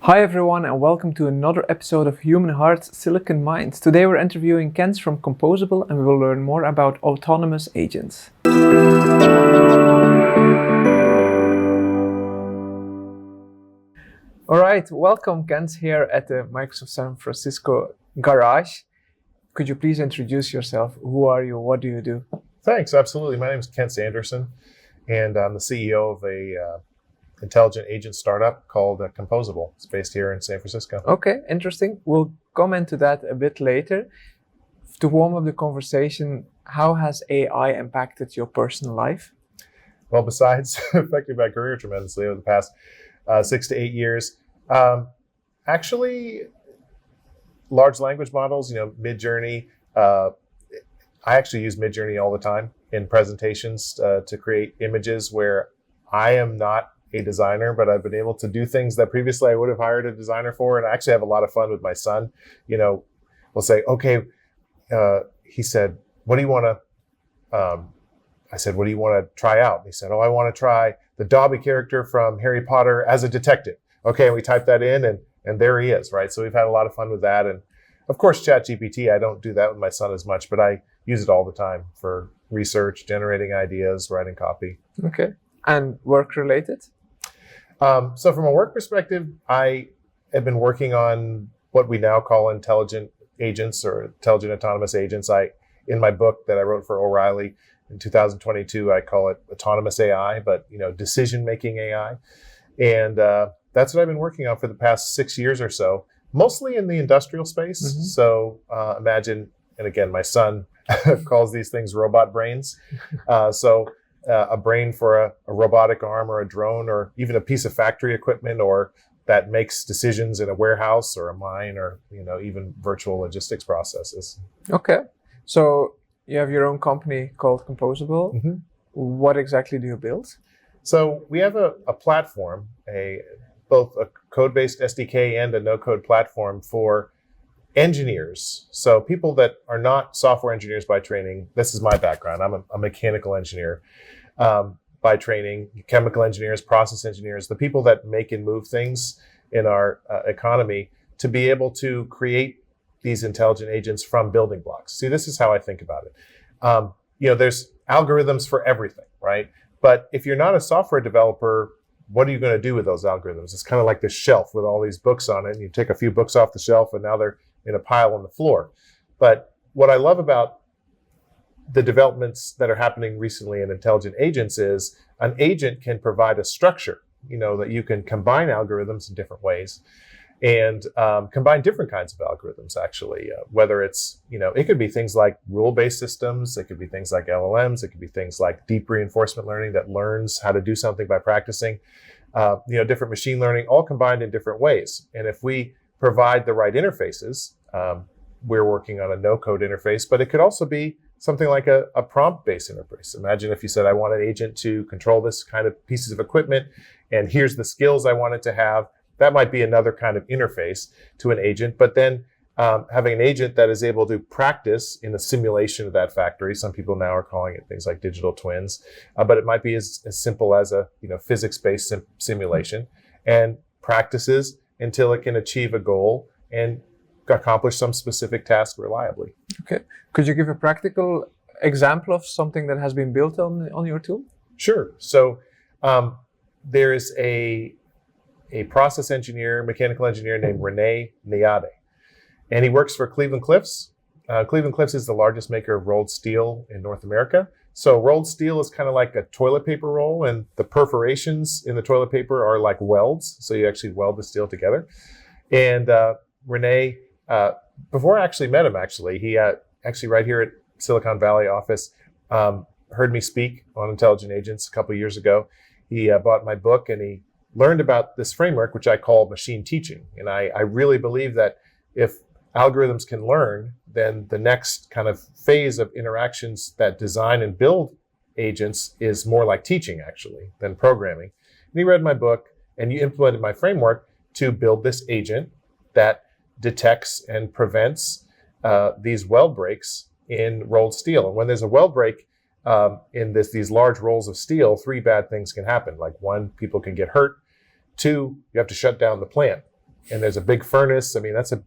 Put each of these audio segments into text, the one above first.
Hi everyone and welcome to another episode of Human Hearts Silicon Minds. Today we're interviewing Kence from Composabl and we will learn more about autonomous agents. Alright, welcome Kence here at the Microsoft San Francisco garage. Could you please introduce yourself? Who are you? What do you do? Thanks, absolutely. My name is Kence Anderson and I'm the CEO of a intelligent agent startup called Composabl. It's based here in San Francisco. Okay, interesting. We'll come into that a bit later. To warm up the conversation, how has AI impacted your personal life? Well, besides affecting my career tremendously over the past 6 to 8 years, actually, large language models, MidJourney, I actually use MidJourney all the time in presentations to create images where I am not a designer, but I've been able to do things that previously I would have hired a designer for. And I actually have a lot of fun with my son. We'll say, okay, he said, what do you want to, I said, what do you want to try out? And he said, I want to try the Dobby character from Harry Potter as a detective. Okay, and we type that in and there he is, right? So we've had a lot of fun with that. And of course, ChatGPT, I don't do that with my son as much, but I use it all the time for research, generating ideas, writing copy. Okay, and work related? So from a work perspective, I have been working on what we now call intelligent agents or intelligent autonomous agents. In my book that I wrote for O'Reilly in 2022, I call it autonomous AI, but decision-making AI. And that's what I've been working on for the past 6 years or so, mostly in the industrial space. Mm-hmm. So imagine, and again, my son calls these things robot brains. A brain for a robotic arm or a drone or even a piece of factory equipment or that makes decisions in a warehouse or a mine or even virtual logistics processes. Okay. So you have your own company called Composabl. Mm-hmm. What exactly do you build? So we have a platform, both a code-based SDK and a no-code platform for engineers. So people that are not software engineers by training. This is my background. I'm a mechanical engineer by training, chemical engineers, process engineers, the people that make and move things in our economy to be able to create these intelligent agents from building blocks. See, this is how I think about it. There's algorithms for everything, right? But if you're not a software developer, what are you going to do with those algorithms? It's kind of like this shelf with all these books on it. And you take a few books off the shelf and now they're in a pile on the floor. But what I love about the developments that are happening recently in intelligent agents is an agent can provide a structure, that you can combine algorithms in different ways and combine different kinds of algorithms, actually, whether it's, it could be things like rule-based systems. It could be things like LLMs. It could be things like deep reinforcement learning that learns how to do something by practicing, different machine learning, all combined in different ways. And if we provide the right interfaces, we're working on a no-code interface, but it could also be something like a prompt-based interface. Imagine if you said, I want an agent to control this kind of pieces of equipment, and here's the skills I want it to have. That might be another kind of interface to an agent, but then having an agent that is able to practice in a simulation of that factory. Some people now are calling it things like digital twins, but it might be as simple as a physics-based simulation and practices until it can achieve a goal and accomplish some specific task reliably. Okay. Could you give a practical example of something that has been built on your tool? Sure. So there is a process engineer, mechanical engineer named Rene Niade, and he works for Cleveland Cliffs. Cleveland Cliffs is the largest maker of rolled steel in North America. So rolled steel is kind of like a toilet paper roll, and the perforations in the toilet paper are like welds. So you actually weld the steel together. And Rene, before I actually met him, he actually right here at Silicon Valley office, heard me speak on intelligent agents a couple of years ago. He bought my book and he learned about this framework, which I call machine teaching. And I really believe that if algorithms can learn, then the next kind of phase of interactions that design and build agents is more like teaching, actually, than programming. And he read my book and he implemented my framework to build this agent that detects and prevents these weld breaks in rolled steel. And when there's a weld break in these large rolls of steel, 3 bad things can happen. Like 1, people can get hurt. 2, you have to shut down the plant and there's a big furnace. I mean, that's a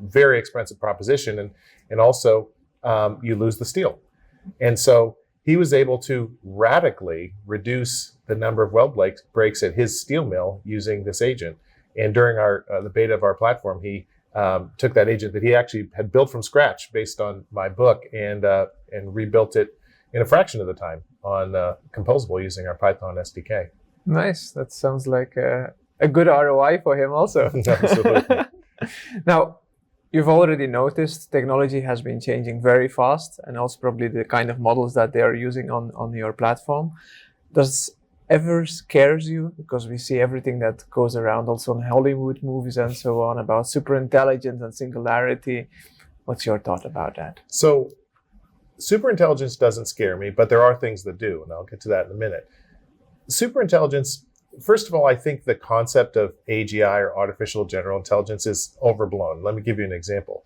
very expensive proposition, and also you lose the steel. And so he was able to radically reduce the number of weld breaks at his steel mill using this agent. And during the beta of our platform, he took that agent that he actually had built from scratch based on my book and rebuilt it in a fraction of the time on Composabl using our Python SDK. Nice. That sounds like a good ROI for him also. Absolutely. Now, you've already noticed technology has been changing very fast, and also probably the kind of models that they are using on your platform. Does ever scares you? Because we see everything that goes around also in Hollywood movies and so on about superintelligence and singularity. What's your thought about that? So superintelligence doesn't scare me, but there are things that do, and I'll get to that in a minute. Superintelligence, first of all, I think the concept of AGI or artificial general intelligence is overblown. Let me give you an example.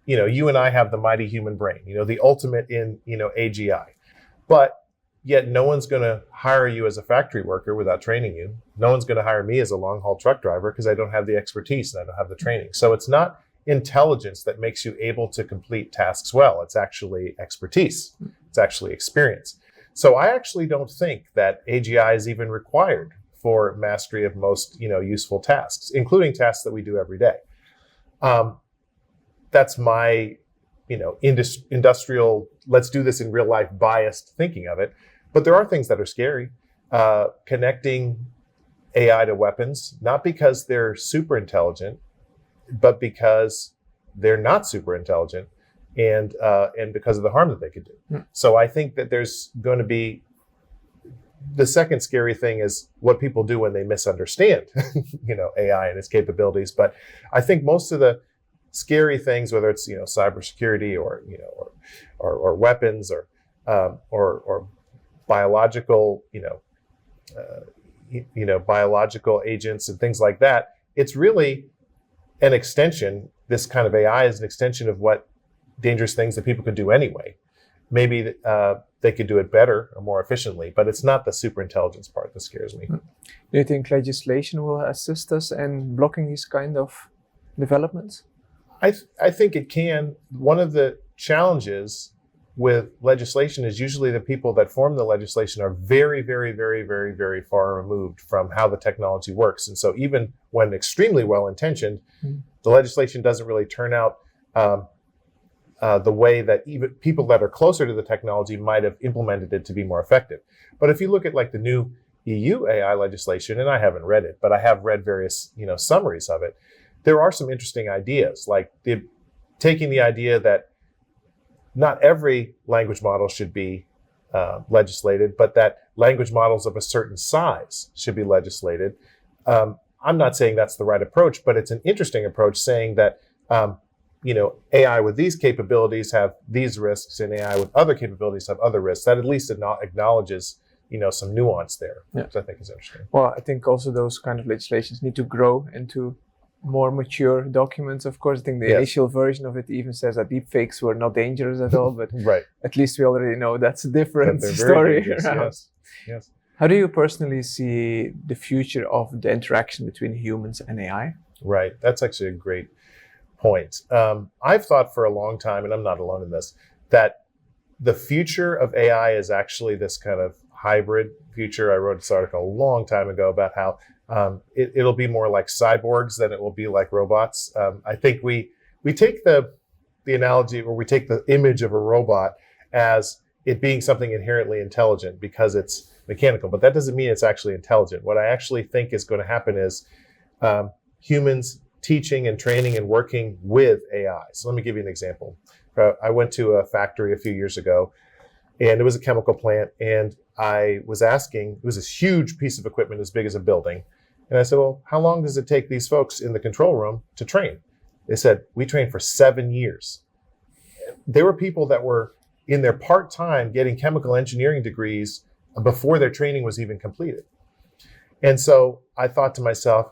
You and I have the mighty human brain, the ultimate in, AGI. But yet no one's going to hire you as a factory worker without training you. No one's going to hire me as a long-haul truck driver because I don't have the expertise and I don't have the training. So it's not intelligence that makes you able to complete tasks well. It's actually expertise. It's actually experience. So I actually don't think that AGI is even required for mastery of most, useful tasks, including tasks that we do every day. That's my, industrial, let's do this in real life biased thinking of it. But there are things that are scary. Connecting AI to weapons, not because they're super intelligent, but because they're not super intelligent, and because of the harm that they could do. So I think that there's going to be the second scary thing is what people do when they misunderstand, AI and its capabilities. But I think most of the scary things, whether it's cybersecurity or weapons or biological biological agents and things like that, it's really an extension. This kind of AI is an extension of what dangerous things that people could do anyway. Maybe they could do it better or more efficiently, but it's not the super intelligence part that scares me. Do you think legislation will assist us in blocking these kind of developments? I think it can. One of the challenges with legislation is usually the people that form the legislation are very, very, very, very, very far removed from how the technology works. And so even when extremely well-intentioned, the legislation doesn't really turn out the way that even people that are closer to the technology might have implemented it to be more effective. But if you look at like the new EU AI legislation, and I haven't read it, but I have read various summaries of it, there are some interesting ideas, like taking the idea that not every language model should be legislated, but that language models of a certain size should be legislated. I'm not saying that's the right approach, but it's an interesting approach saying that AI with these capabilities have these risks and AI with other capabilities have other risks. That at least acknowledges some nuance there, which I think is interesting. Well, I think also those kind of legislations need to grow into more mature documents. Of course, I think the initial version of it even says that deepfakes were not dangerous at all, but right. At least we already know that's a different story. Yes. How do you personally see the future of the interaction between humans and AI? Right. That's actually a great point. I've thought for a long time, and I'm not alone in this, that the future of AI is actually this kind of hybrid future. I wrote this article a long time ago about how it'll be more like cyborgs than it will be like robots. I think we take the analogy, or we take the image of a robot as it being something inherently intelligent because it's mechanical, but that doesn't mean it's actually intelligent. What I actually think is going to happen is humans teaching and training and working with AI. So let me give you an example. I went to a factory a few years ago, and it was a chemical plant, and I was asking, it was this huge piece of equipment as big as a building. And I said, well, how long does it take these folks in the control room to train? They said, we trained for 7 years. There were people that were in their part-time getting chemical engineering degrees before their training was even completed. And so I thought to myself,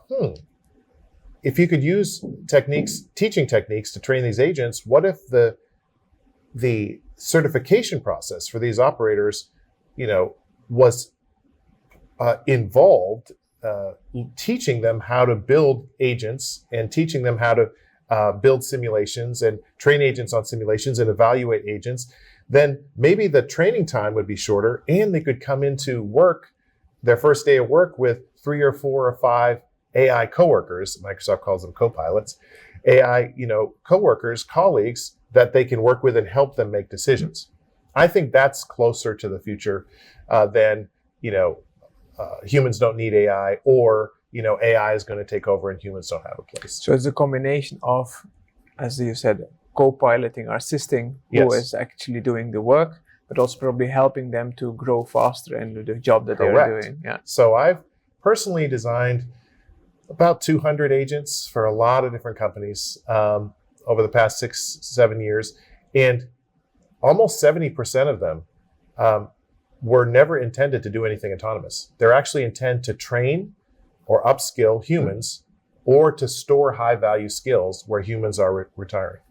if you could use teaching techniques to train these agents, what if the certification process for these operators, was involved teaching them how to build agents and teaching them how to build simulations and train agents on simulations and evaluate agents, then maybe the training time would be shorter and they could come into work, their first day of work, with 3 or 4 or 5 AI coworkers. Microsoft calls them co-pilots. AI, coworkers, colleagues that they can work with and help them make decisions. I think that's closer to the future than, humans don't need AI, or, AI is going to take over and humans don't have a place. So it's a combination of, as you said, co-piloting or assisting who is actually doing the work, but also probably helping them to grow faster in the job that they're doing. Yeah. So I've personally designed about 200 agents for a lot of different companies over the past 6-7 years. And almost 70% of them were never intended to do anything autonomous. They're actually intended to train or upskill humans or to store high value skills where humans are retiring.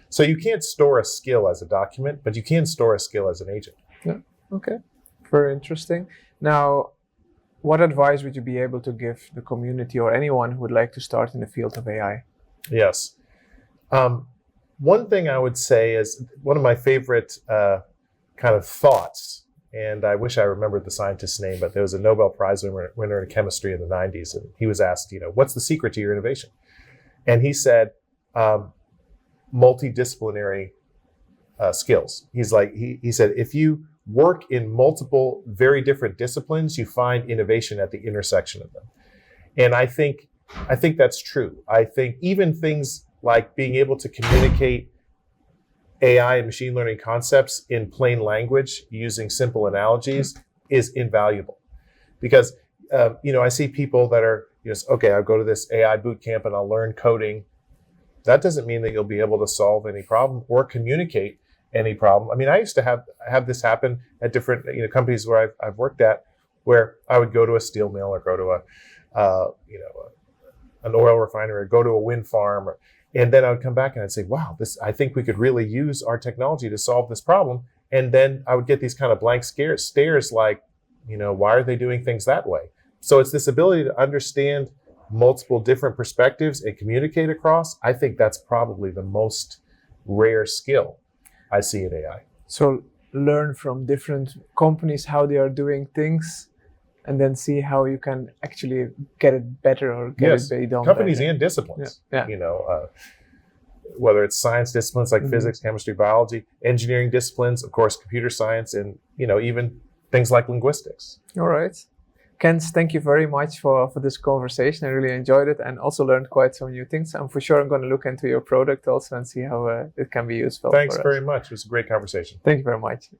So you can't store a skill as a document, but you can store a skill as an agent. Yeah. Okay. Very interesting. Now, what advice would you be able to give the community or anyone who would like to start in the field of AI? Yes. One thing I would say is one of my favorite kind of thoughts, and I wish I remembered the scientist's name, but there was a Nobel Prize winner in chemistry in the 90s, and he was asked, what's the secret to your innovation? And he said, multidisciplinary skills. He's like, he said, if you work in multiple, very different disciplines, you find innovation at the intersection of them. And I think that's true. I think even things like being able to communicate AI and machine learning concepts in plain language using simple analogies is invaluable. Because, I see people that are, okay, I'll go to this AI boot camp and I'll learn coding. That doesn't mean that you'll be able to solve any problem or communicate any problem. I mean, I used to have this happen at different companies where I've worked at, where I would go to a steel mill or go to an oil refinery, or go to a wind farm, and then I would come back and I'd say, wow, I think we could really use our technology to solve this problem. And then I would get these kind of blank stares like, why are they doing things that way? So it's this ability to understand multiple different perspectives and communicate across. I think that's probably the most rare skill I see in AI. So learn from different companies how they are doing things, and then see how you can actually get it better or get it done. Companies better. And disciplines. Yeah. Whether it's science disciplines like physics, chemistry, biology, engineering disciplines, of course, computer science, and even things like linguistics. All right. Kence, thank you very much for this conversation. I really enjoyed it and also learned quite some new things. I'm for sure I'm going to look into your product also and see how it can be useful. Thanks very much. It was a great conversation. Thank you very much.